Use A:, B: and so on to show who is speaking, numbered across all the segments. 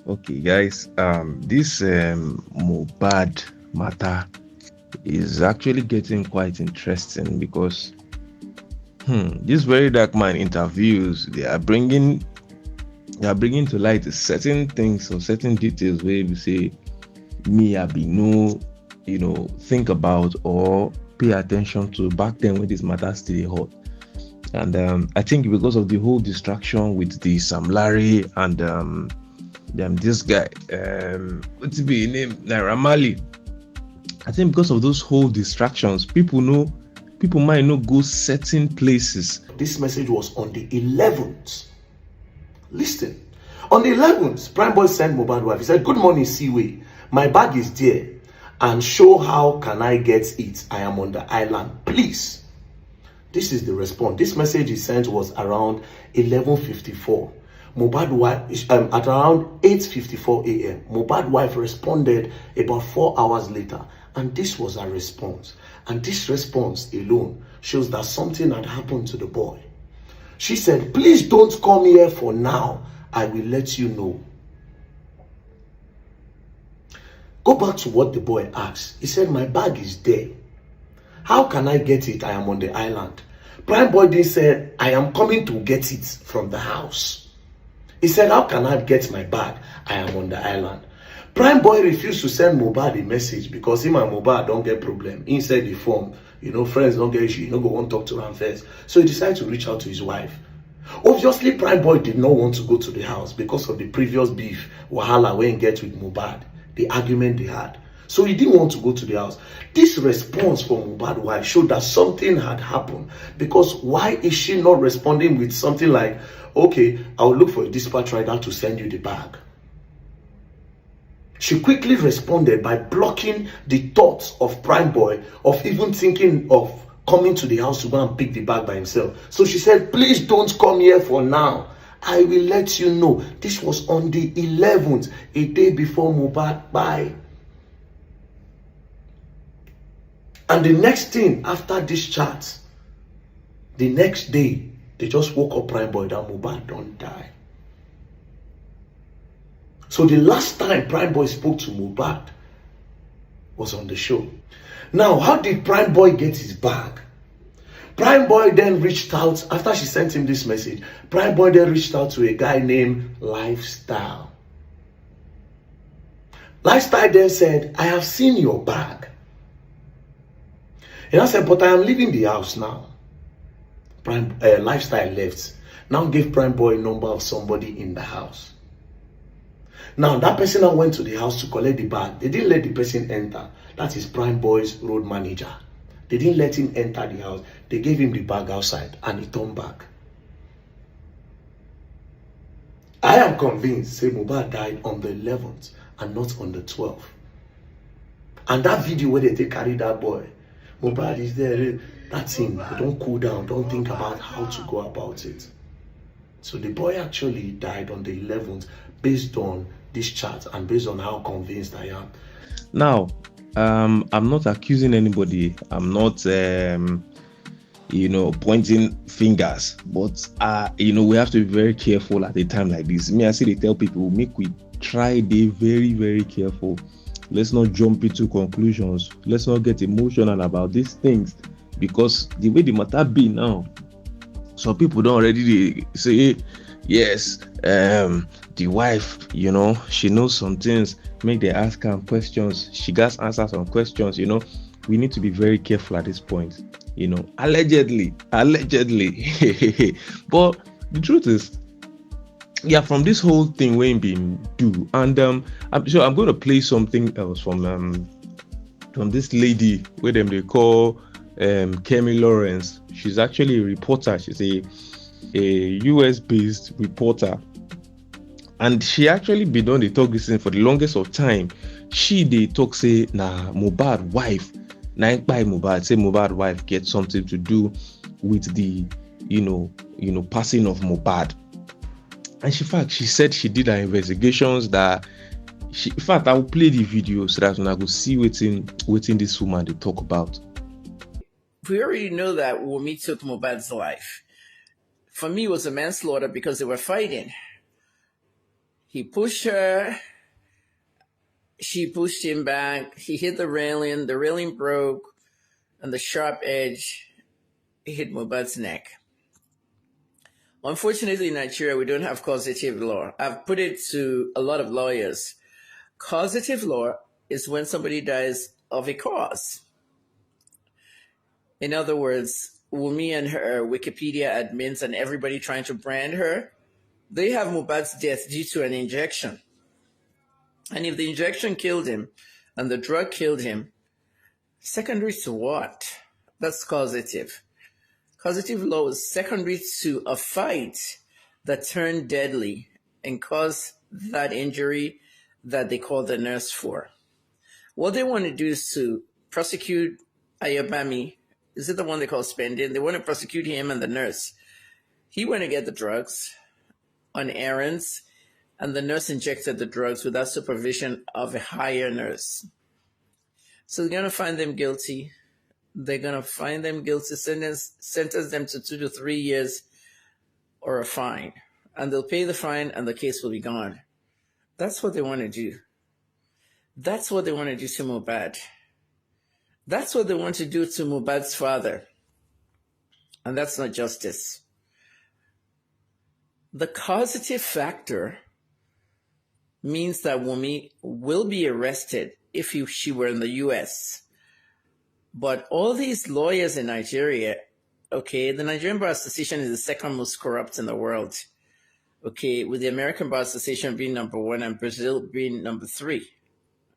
A: Okay, guys, this Mohbad matter is actually getting quite interesting because these very dark man interviews they are bringing to light certain things or certain details where we say me I be no think about or pay attention to back then when this matter still hot. And I think because of the whole distraction with the Sam Larry and this guy, what's his name? Naira Marley. I think because of those whole distractions, people might not go certain places.
B: This message was on the 11th. Listen. On the 11th, Prime Boy sent Mohbad wife. He said, "Good morning, Seaway. My bag is there. And show how can I get it. I am on the island. Please." This is the response. This message he sent was around 11:54. Mohbad wife at around 8:54 a.m. Mohbad wife responded about 4 hours later, and this was her response. And this response alone shows that something had happened to the boy. She said, "Please don't come here for now. I will let you know." Go back to what the boy asked. He said, "My bag is there. How can I get it? I am on the island." Prime Boy didn't say, "I am coming to get it from the house." He said, "How can I get my bag? I am on the island." Prime Boy refused to send Mohbad a message because him and Mohbad don't get problem. Inside the phone, friends don't get issue. You don't go want to talk to him first. So he decided to reach out to his wife. Obviously, Prime Boy did not want to go to the house because of the previous beef, wahala, when he get with Mohbad, the argument they had. So he didn't want to go to the house. This response from Mohbad's wife showed that something had happened. Because why is she not responding with something like, "Okay, I'll look for a dispatch rider to send you the bag"? She quickly responded by blocking the thoughts of Prime Boy of even thinking of coming to the house to go and pick the bag by himself. So she said, "Please don't come here for now. I will let you know." This was on the 11th, a day before Mohbad died. And the next thing after this chat, the next day, they just woke up Prime Boy that Mohbad don't die. So the last time Prime Boy spoke to Mohbad was on the show. Now, how did Prime Boy get his bag? Prime Boy then reached out, after she sent him this message, Prime Boy then reached out to a guy named Lifestyle. Lifestyle then said, "I have seen your bag." And I said, "But I am leaving the house now." Lifestyle left. Now gave Prime Boy a number of somebody in the house. Now that person now went to the house to collect the bag. They didn't let the person enter. That is Prime Boy's road manager. They didn't let him enter the house. They gave him the bag outside and he turned back. I am convinced, say Mohbad died on the 11th and not on the 12th. And that video where they carry that boy, Mohbad is there. That's him. Don't cool down. Don't think about how to go about it. So the boy actually died on the 11th based on this chat and based on how convinced I am.
A: Now, I'm not accusing anybody. I'm not, pointing fingers. But, we have to be very careful at a time like this. Me, I say they tell people, make we try be very, very careful. Let's not jump into conclusions. Let's not get emotional about these things. Because the way the matter be now, some people don't already say, yes, the wife, she knows some things. Make them ask her questions. She got answer some questions. We need to be very careful at this point. Allegedly. But the truth is, from this whole thing we've been do, and I'm going to play something else from this lady where they call Kemi Lawrence. She's actually a reporter. She's a US based reporter, and she actually been on the talk this thing for the longest of time. They talk say Mohbad wife, Mohbad say Mohbad wife get something to do with the passing of Mohbad. And she said she did her investigations that in fact I will play the video so that when I go see waiting this woman they talk about.
C: We already know that Wumi took Mohbad's life. For me, it was a manslaughter because they were fighting. He pushed her. She pushed him back. He hit the railing broke, and the sharp edge hit Mohbad's neck. Unfortunately, in Nigeria, we don't have causative law. I've put it to a lot of lawyers. Causative law is when somebody dies of a cause. In other words, Wumi and her Wikipedia admins and everybody trying to brand her, they have Mohbad's death due to an injection. And if the injection killed him and the drug killed him, secondary to what? That's causative. Causative law is secondary to a fight that turned deadly and caused that injury that they call the nurse for. What they want to do is to prosecute Ayobami. Is it the one they call Spending? They want to prosecute him and the nurse. He went to get the drugs on errands, and the nurse injected the drugs without supervision of a higher nurse. So they're going to find them guilty. They're going to find them guilty, sentence them to 2 to 3 years or a fine. And they'll pay the fine and the case will be gone. That's what they want to do. That's what they want to do to Mohbad. That's what they want to do to Mohbad's father. And that's not justice. The causative factor means that Wumi will be arrested if she were in the US. But all these lawyers in Nigeria, okay, the Nigerian Bar Association is the second most corrupt in the world. Okay, with the American Bar Association being number 1 and Brazil being number 3.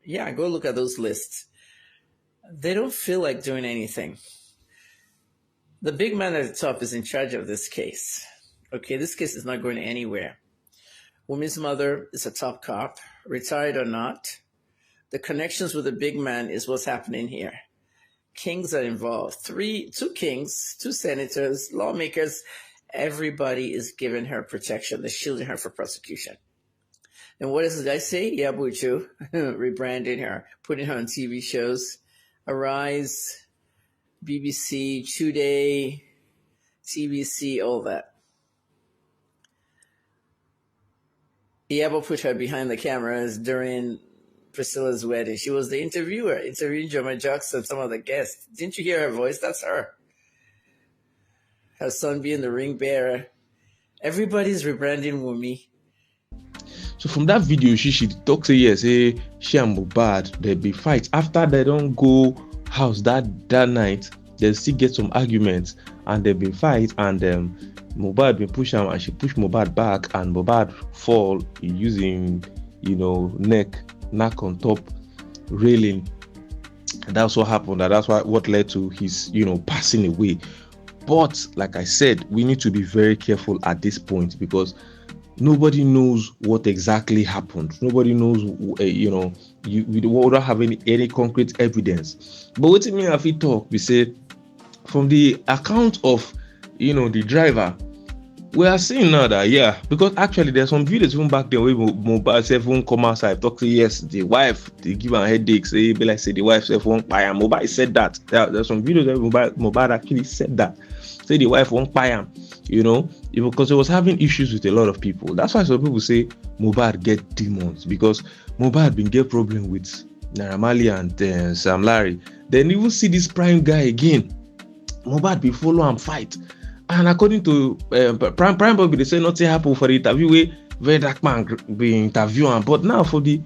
C: Yeah, go look at those lists. They don't feel like doing anything. The big man at the top is in charge of this case. Okay, this case is not going anywhere. Wumi's mother is a top cop, retired or not. The connections with the big man is what's happening here. Kings are involved. 2 kings, 2 senators, lawmakers. Everybody is giving her protection. They're shielding her for prosecution. And what does the guy say? Yabuchu, rebranding her, putting her on TV shows. Arise, BBC, Today, TBC, all that. Yabo put her behind the cameras during Priscilla's wedding. She was the interviewer, interviewing Joma Jackson, some of the guests. Didn't you hear her voice? That's her. Her son being the ring bearer. Everybody's rebranding Wumi.
A: So from that video, she talks say yes, she and Mohbad, there be fights. After they don't go house that night, they still get some arguments and there be fights, and Mohbad been push him and she push Mohbad back, and Mohbad fall using neck on top railing. And that's what happened. And that's what led to his passing away. But like I said, we need to be very careful at this point because nobody knows what exactly happened. Nobody knows, we don't have any concrete evidence. But what me if we talk, we say from the account of the driver, we are seeing now that because actually there's some videos even back there where Mohbad self won't come outside talk to the wife, they give her headaches, say the wife self won't buy him. Mohbad said that. There's some videos where Mohbad actually said that. Say the wife won't buy him, because he was having issues with a lot of people. That's why some people say Mohbad get demons, because Mohbad been get problem with Naira Marley and Sam Larry. Then you will see this prime guy again. Mohbad be follow and fight. And according to Prime Boy, they say nothing happened for the interview where VDM be interviewing. But now for the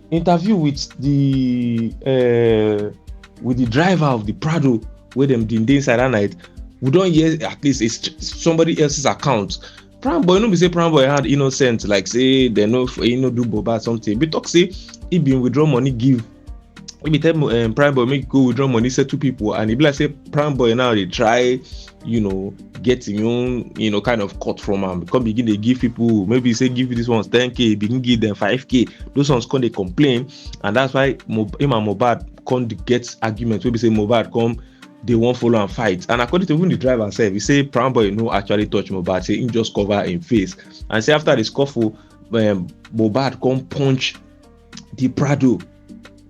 A: interview with the driver of the Prado, where them did inside that night, we don't hear at least it's somebody else's account. Prime Boy, no be say Prime Boy had innocent, like say they know do Boba something. But talk say he been withdraw money give. He be tell Prime Boy make go withdraw money, say 2 people, and he be like say Prime Boy now they try get him own kind of cut from him, because begin they give people, maybe say give this ones 10k, begin give them 5k. Those ones come they complain, and that's why him and Mohbad come get arguments. Maybe say Mohbad come they won't follow and fight. And according to even the driver himself, he say Prime Boy no actually touch Mohbad, say him just cover him face, and say after the scuffle, Mohbad come punch the Prado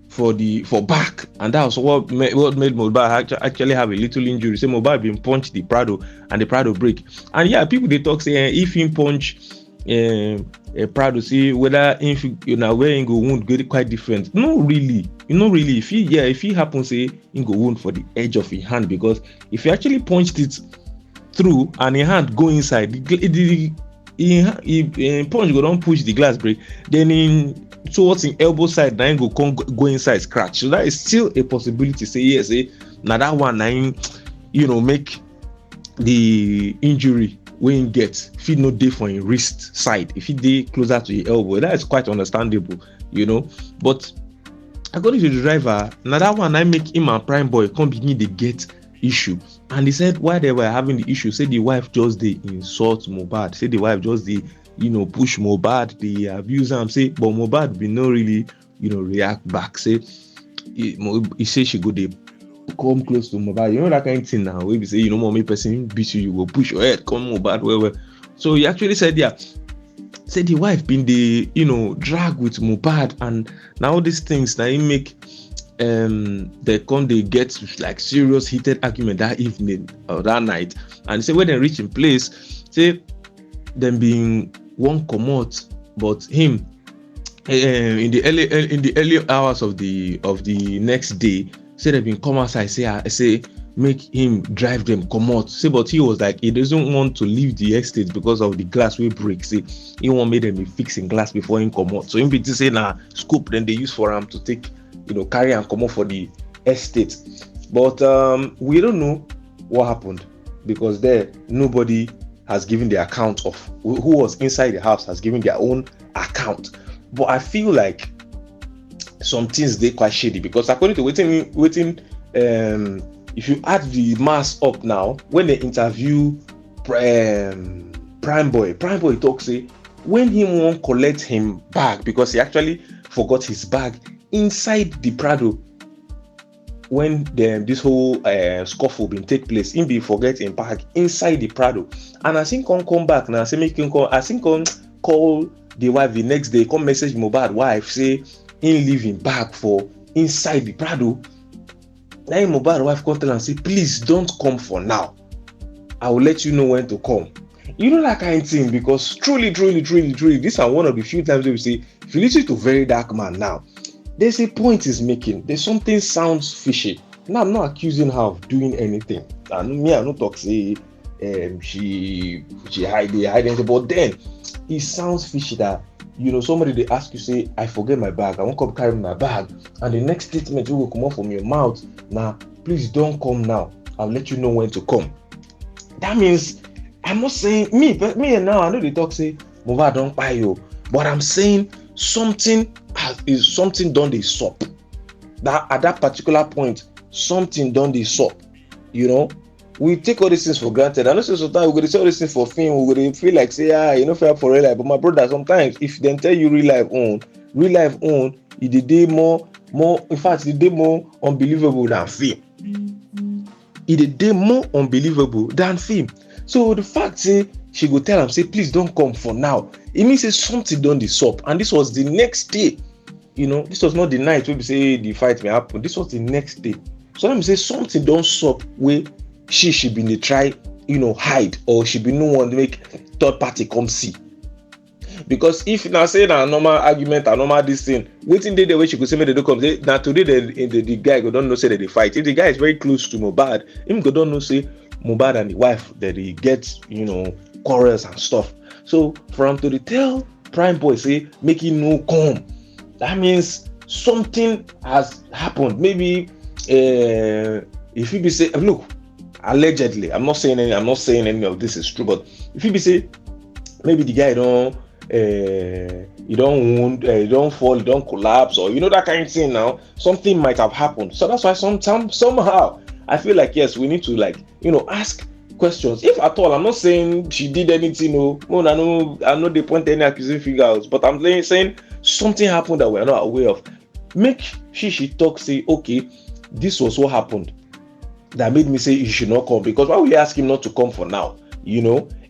A: for back, and that was what made Mohbad actually have a little injury. Say Mohbad been punched the Prado and the Prado break. And people they talk say if him punch proud to see whether if you know where he go wound get it quite different. No, really, if he happen say he go wound for the edge of his hand, because if he actually punched it through and his hand go inside, the punch go don't push the glass break, then in towards in elbow side, now go inside scratch. So that is still a possibility. Say yes, now that one now make the injury when he get if he no dey for his wrist side, if he dey closer to the elbow, that is quite understandable, but according to the driver, now that one I make him and Prime Boy come begin to get issue. And he said why they were having the issue, say the wife just dey insult Mohbad, say the wife just dey push Mohbad, dey abuse am, say but Mohbad bin no really react back. Say he say she go dey come close to Mohbad, that kind of thing now, wey be say mommy person beat you go push your head come Mohbad well. So he actually said say the wife been dey drag with Mohbad, and now all these things now he make they come they get like serious heated argument that evening or that night. And say when they reach in place, say them being one comot, but him in the early hours of the next day, say they been come outside, say make him drive them comot. Say but he was like he doesn't want to leave the estate because of the glass will break. Say he want make them be fixing glass before him comot. So him be say scope then they use for him to take carry and come up for the estate. But we don't know what happened, because there nobody has given the account of who was inside the house, has given their own account. But I feel like some things they quite shady, because according to waiting if you add the mass up now, when they interview Prime Boy talks say when he won't collect him bag, because he actually forgot his bag inside the Prado when this whole scuffle been take place. Him be forget him bag inside the Prado, and I think come back now, say make him call. I think call the wife the next day, come message Mohbad wife say him leave him bag for inside the Prado. Now Mohbad wife come tell and say please don't come for now, I will let you know when to come. That kind of thing, because truly this are one of the few times we say if you listen to Very Dark Man now, there's a point he's making. There's something sounds fishy. Now I'm not accusing her of doing anything. And me, I don't talk say she hide anything, but then it sounds fishy that somebody they ask you say I forget my bag, I won't come carry my bag, and the next statement will come out from your mouth now, please don't come now, I'll let you know when to come. That means I'm not saying me and now I know they talk say Mohbad don't buy you, but I'm saying something done the sup. That at that particular point, something done the sup. We take all these things for granted. I know sometimes we're going to say all these things for film, we're going to feel like say fair for real life. But my brother, sometimes if they tell you real life own, it the day more in fact the day more unbelievable than film. It the day more unbelievable than film. So the fact say she go tell him say please don't come for now, it means say something done the sup. And this was the next day. This was not the night where we say the fight may happen. This was the next day. So let me say something don't sup where she been dey try hide, or she been no one to make third party come see. Because if now say na normal argument and normal this thing, waiting day the way she could say make they don't come. Now today the guy go don't know say that they fight. If the guy is very close to Mohbad, him go don't know say Mohbad and the wife that he gets quarrels and stuff. So for him to tell Prime Boy say make him no come, that means something has happened. Maybe if he be say look, allegedly, I'm not saying any of this is true, but if he be say maybe the guy he don't wound, he don't fall, he don't collapse, or that kind of thing. Now something might have happened. So that's why somehow I feel like yes, we need to ask questions. If at all, I'm not saying she did anything. I know they point any accusing figures, but I'm saying something happened that we're not aware of. Make she talk, say okay, this was what happened that made me say you should not come. Because why would you ask him not to come for now?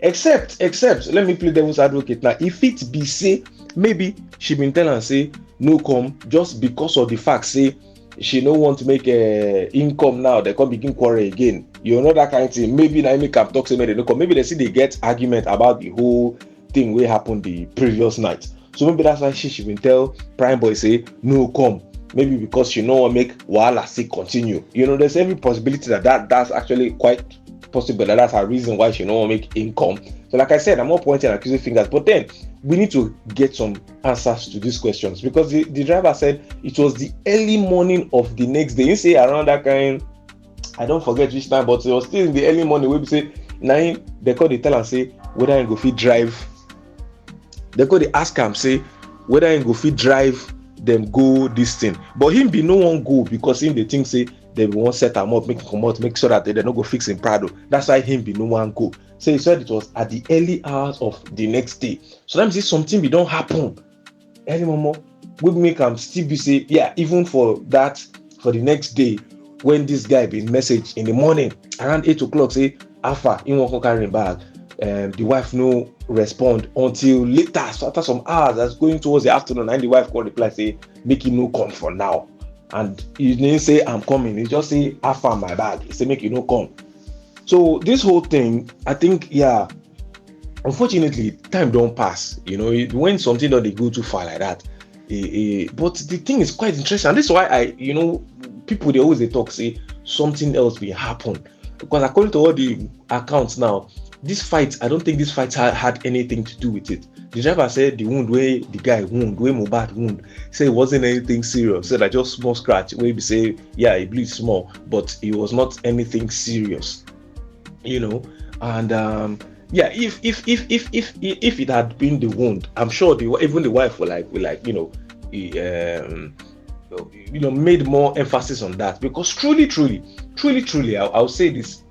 A: Except let me play devil's advocate now. If it be say maybe she been telling and say no come just because of the fact say she no want to make income now, they come begin quarrel again. That kind of thing. Maybe now make up talk say they no come. Maybe they see they get argument about the whole thing wey happen the previous night. So maybe that's why she been tell Prime Boy say no come. Maybe because she no wan make wahala still continue. There's every possibility that's actually quite possible, that's her reason why she no wan make him come. So like I said, I'm not pointing and accusing fingers, but then we need to get some answers to these questions, because the driver said it was the early morning of the next day. You say around that kind, I don't forget which time, but it was still in the early morning wey be say na him they call the tell am say whether him go fit drive. They go dey ask am say whether him go fit drive them go this thing, but him be no one go, because him dey think say they wan set am up, make him comot, make sure that they no go fix him Prado. That's why him be no one go. So he said it was at the early hours of the next day. So that means if something be don't happen early momo, we make am still be say even for that, for the next day, when this guy been message in the morning around 8 o'clock say alpha he won't carry him bag, the wife no respond until later. So after some hours, that's going towards the afternoon, and the wife called reply say make him no come for now, and he didn't say I'm coming, he just say alpha my bag, he say make you no come. So this whole thing, I think, unfortunately time don't pass, when something don't go too far like that. But the thing is quite interesting, and this is why people they always talk say something else will happen, because according to all the accounts now, this fight, I don't think this fight had anything to do with it. The driver said the wound where the guy wound, where Mohbad wound, say it wasn't anything serious, said that just small scratch, where he say it bleeds small, but it was not anything serious, and if it had been the wound, I'm sure even the wife will made more emphasis on that, because truly, I'll say this: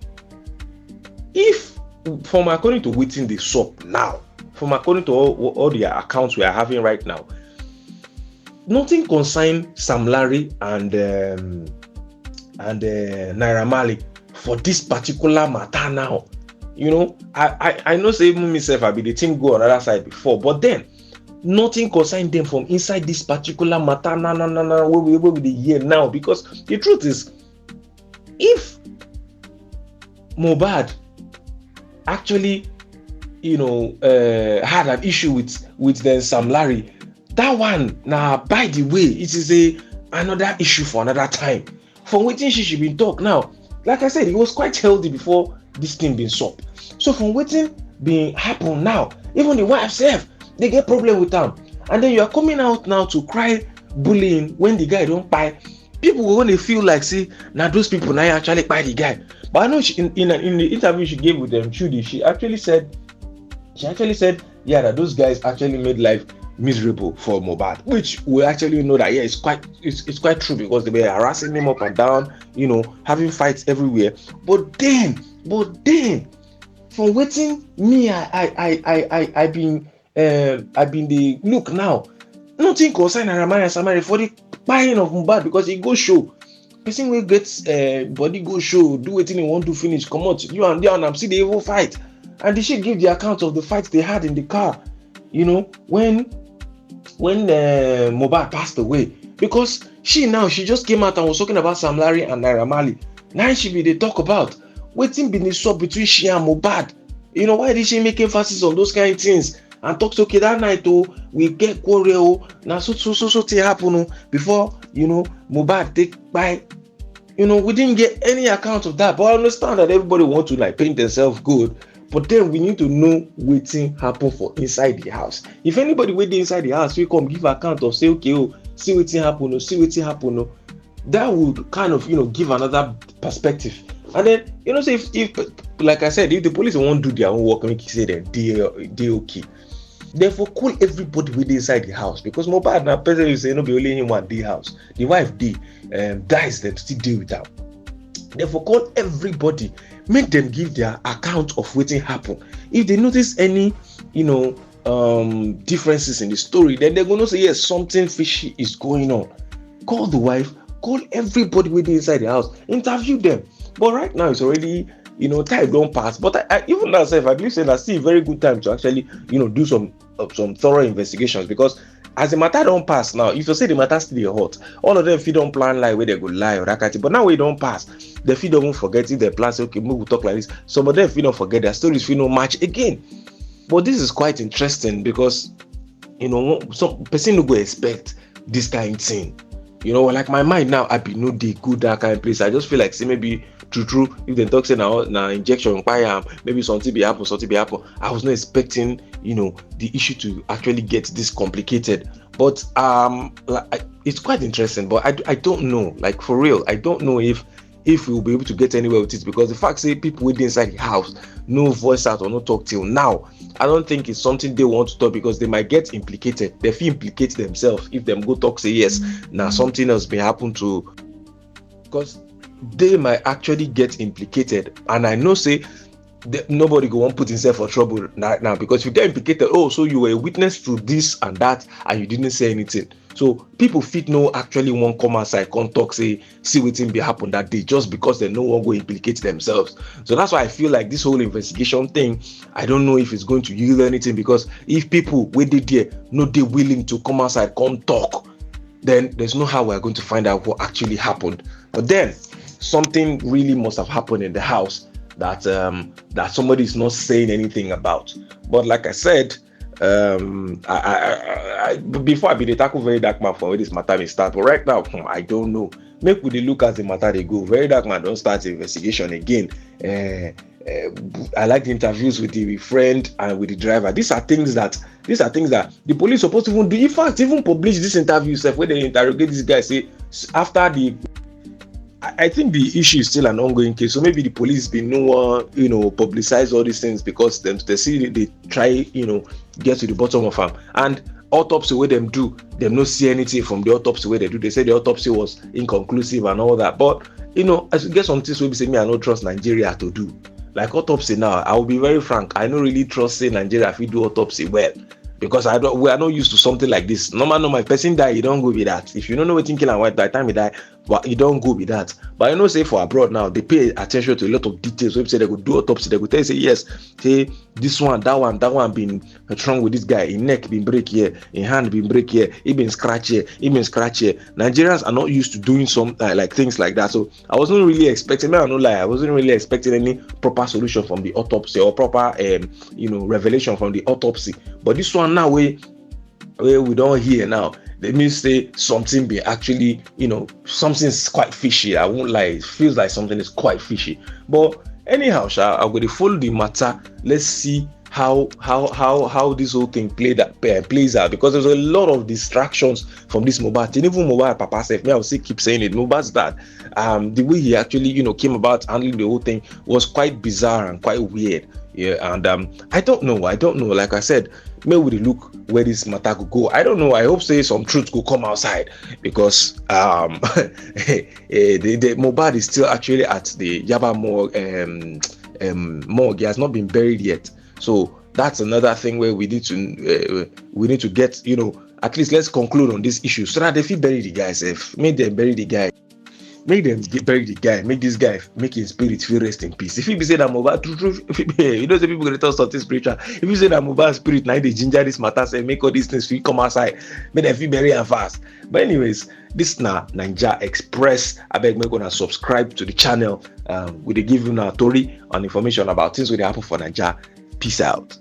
A: if from according to waiting the soap now, from according to all the accounts we are having right now, nothing concern Sam Larry and Naira Marley for this particular matter now. I know say even myself I be the team go on the other side before, but then nothing concern them from inside this particular matter. No, we will be the year now, because the truth is, if Mohbad actually had an issue with then Sam Larry, that one now, by the way, it is another issue for another time. From waiting she should be talk now, like I said, he was quite healthy before this thing been solved. So from waiting being happen now, even the wife self, they get problem with them, and then you are coming out now to cry bullying when the guy don't buy. People will only feel like, see, now those people now actually buy the guy. But I know in the interview she gave with them, Judy, she actually said that those guys actually made life miserable for Mohbad, which we actually know that it's quite true, because they were harassing him up and down, having fights everywhere. But then from waiting me, I've been the look now, nothing concern Naira Samari for the buying of Mohbad, because he go show person will get body go show, do wetin he want to finish, come out, you and I'm see the evil fight, and they should give the account of the fights they had in the car, when Mohbad passed away, because she just came out and was talking about Sam Larry and Naira Marley. Now she be they talk about wetin been the swap between she and Mohbad. Why did she make emphasis on those kind of things and talk to okay that night we get quarrel now so thing happen before Mohbad take by. We didn't get any account of that, but I understand that everybody want to paint themselves good, but then we need to know wetin happen for inside the house. If anybody waiting inside the house, we come give account of say okay, see wetin happen, that would kind of give another perspective. And then say if like I said, if the police won't do their own work, make you say that they okay. Therefore, call everybody within inside the house, because Mohbad now person you say no be only him one day house. The wife dies, them still deal with that. Therefore, call everybody, make them give their account of what happen. If they notice any differences in the story, then they're gonna say yes, something fishy is going on. Call the wife, call everybody within inside the house, interview them. But right now it's already time don't pass. But I even myself, I believe that's still a very good time to actually do some thorough investigations, because as the matter don't pass now, if you say the matter still hot, all of them if you don't plan where they go lie or that kind of thing. But now we don't pass, the feed don't forget if they plan say okay, we will talk like this. Some of them if you don't forget their stories, if you don't match again. But this is quite interesting because some person no go expect this kind of thing. Like my mind now, I be no dey good that kind of place. I just feel like say maybe true if they talk say now injection maybe something be happen. I was not expecting the issue to actually get this complicated. But it's quite interesting. But I don't know, like for real, I don't know if we'll be able to get anywhere with it, because the fact say people within inside the house no voice out or no talk till now, I don't think it's something they want to talk, because they might get implicated. They feel implicate themselves if them go talk say yes now something else may happen to, because they might actually get implicated. And I know say nobody go want put himself for trouble now, because if you get implicated, so you were a witness to this and that and you didn't say anything. So people fit no actually won't come outside, come talk, say see wetin be happen that day, just because they no one go implicate themselves. So that's why I feel like this whole investigation thing, I don't know if it's going to yield anything, because if people wey dey there no dey willing to come outside come talk, then there's no how we're going to find out what actually happened. But then something really must have happened in the house that somebody is not saying anything about. But like I said, I before I be the tackle Very Dark Man for where this matter may start, but right now I don't know. Make we look at the matter they go. Very Dark Man don't start the investigation again. I like the interviews with the friend and with the driver. These are things that the police supposed to even do. In fact, even publish this interview itself where they interrogate this guy. Say after the, I think the issue is still an ongoing case. So maybe the police been no one, publicize all these things, because they see they try, get to the bottom of them. And autopsy where them do, them no see anything from the autopsy where they do. They say the autopsy was inconclusive and all that. But as you get some things will be saying, me I don't trust Nigeria to do. Like autopsy now, I will be very frank, I don't really trust say Nigeria if we do autopsy well. Because we are not used to something like this. Normal person die, you don't go with that. If you don't know what kill and why by the time he die, but you don't go with that. But I know say for abroad now, they pay attention to a lot of details. So if say they could do autopsy, they could tell you say yes, say this one, that one been wrong with this guy, his neck been break here, his hand been break here, he been scratch here, he been scratch here. Nigerians are not used to doing some like things like that. So I wasn't really expecting, I wasn't really expecting any proper solution from the autopsy or proper revelation from the autopsy. But this one now where we don't hear now, they mean say something be actually, something's quite fishy. I won't lie, it feels like something is quite fishy. But anyhow, I'm going to follow the matter. Let's see how this whole thing plays out, because there's a lot of distractions from this Mohbad thing. Even Mohbad Papa said, me I will still keep saying it, Mohbad's dad, the way he actually came about handling the whole thing was quite bizarre and quite weird. Yeah, and I don't know. Like I said, maybe we look where this matter could go. I don't know. I hope say some truth could come outside, because the Mohbad is still actually at the Yaba morgue. He has not been buried yet. So that's another thing where we need to get, at least let's conclude on this issue, so that if you bury the guy, make them bury the guy. Make them bury the guy. Make this guy, make his spirit feel rest in peace. If you be say that Mohbad, true, say people gonna tell something spiritual. If you say that Mohbad spirit, now they ginger this matter, say make all these things feel come outside, make them feel bury and fast. But anyways, this na Naija Express. I beg make gonna subscribe to the channel. We dey give you now story and information about things wey dey happen for Naija. Peace out.